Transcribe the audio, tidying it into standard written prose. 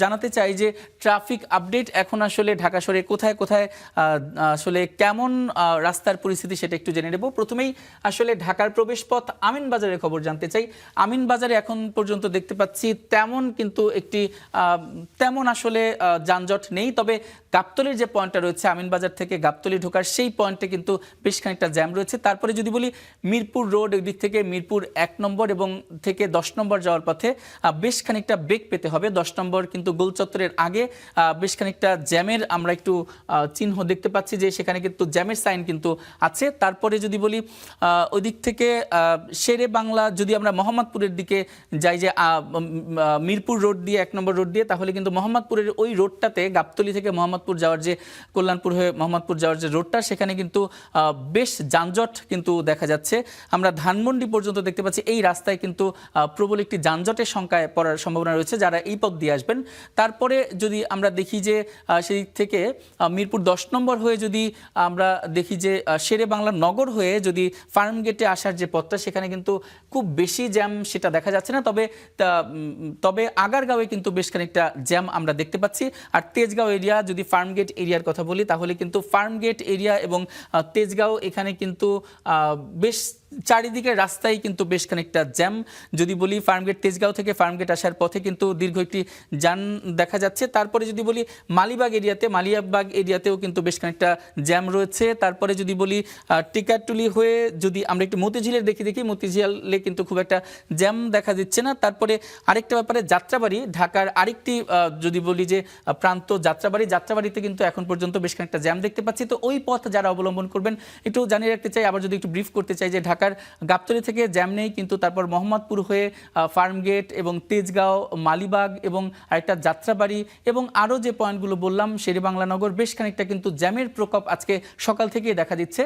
জানাতে চাই যে ট্রাফিক আপডেট এখন আসলে ঢাকা শহরে কোথায় কোথায় আসলে কেমন রাস্তার পরিস্থিতি সেটা একটু জেনে নেব। প্রথমেই আসলে ঢাকার প্রবেশপথ আমিনবাজারের খবর জানতে চাই। আমিনবাজারে এখন পর্যন্ত দেখতে পাচ্ছি তেমন আসলে যানজট নেই, তবে গাবতলীর যে পয়েন্টটা রয়েছে আমিনবাজার থেকে গাবতলী ঢোকার সেই পয়েন্টে কিন্তু বেশ খানিকটা জ্যাম রয়েছে। তারপরে যদি বলি মিরপুর রোড ওই দিক থেকে মিরপুর 1 নম্বর এবং থেকে 10 নম্বর যাওয়ার পথে বেশ খানিকটা বেগ পেতে হবে। 10 নম্বর কিন্তু গোলচত্বরের আগে বেশ খানিকটা জ্যামের আমরা একটু চিহ্ন দেখতে পাচ্ছি যে সেখানে কিন্তু জ্যামের সাইন কিন্তু আছে। তারপরে যদি বলি ওই দিক থেকে শেরে বাংলা যদি আমরা মোহাম্মদপুরের দিকে যাই, যে মিরপুর রোড দিয়ে 1 নম্বর রোড দিয়ে, তাহলে কিন্তু মোহাম্মদপুরের ওই রোডটাতে গাবতলী থেকে মোহাম্মদপুর যাওয়ার যে কল্যাণপুর হয়ে মোহাম্মদপুর যাওয়ার যে রোডটা সেখানে কিন্তু বেশ যানজট কিন্তু দেখা যাচ্ছে। আমরা ধানমন্ডি পর্যন্ত দেখতে পাচ্ছি এই রাস্তায় কিন্তু প্রবল একটি যানজটের সংখ্যায় পড়ার সম্ভাবনা রয়েছে যারা এই পথ দিয়ে আসবেন। তারপরে যদি আমরা দেখি যে সেই থেকে মিরপুর 10 নম্বর হয়ে যদি আমরা দেখি যে শেরে বাংলা নগর হয়ে যদি ফার্ম গেটে আসার যে পথটা সেখানে কিন্তু খুব বেশি জ্যাম সেটা দেখা যাচ্ছে না, তবে আগারগাঁওয়ে কিন্তু বেশ খানিকটা জ্যাম আমরা দেখতে পাচ্ছি। আর তেজগাঁও এরিয়া যদি ফার্ম গেট এরিয়ার কথা বলি তাহলে কিন্তু ফার্ম গেট এরিয়া এবং তেজগাঁও এখানে কিন্তু বেশ চারিদিকের রাস্তায় কিন্তু বেশ খানিকটা জ্যাম। যদি বলি ফার্মগেট তেজগাঁও থেকে ফার্মগেট আসার পথে কিন্তু দীর্ঘ একটি যান দেখা যাচ্ছে। তারপরে যদি বলি মালিবাগ এরিয়াতেও কিন্তু বেশ খানিকটা জ্যাম রয়েছে। তারপরে যদি বলি টিকাটুলি হয়ে যদি আমরা একটু মতিঝিলের দেখি মতিঝিলে কিন্তু খুব একটা জ্যাম দেখা দিচ্ছে না। তারপরে আরেকটা ব্যাপারে যাত্রাবাড়ি, ঢাকার আরেকটি যদি বলি যে প্রান্ত যাত্রাবাড়িতে কিন্তু এখন পর্যন্ত বেশ খানিকটা জ্যাম দেখতে পাচ্ছি। তো ওই পথ যারা অবলম্বন করবেন একটু জানিয়ে রাখতে চাই। আবার যদি একটু ব্রিফ করতে চাই যে ঢাকার গাবতলী থেকে জ্যাম নেই, কিন্তু তারপর মোহাম্মদপুর হয়ে ফার্মগেট এবং তেজগাঁও, মালিবাগ এবং আরেকটা যাত্রাবাড়ি এবং আরও যে পয়েন্টগুলো বললাম শেরেবাংলা নগর বেশ খানিকটা কিন্তু জ্যামের প্রকোপ আজকে সকাল থেকেই দেখা দিচ্ছে।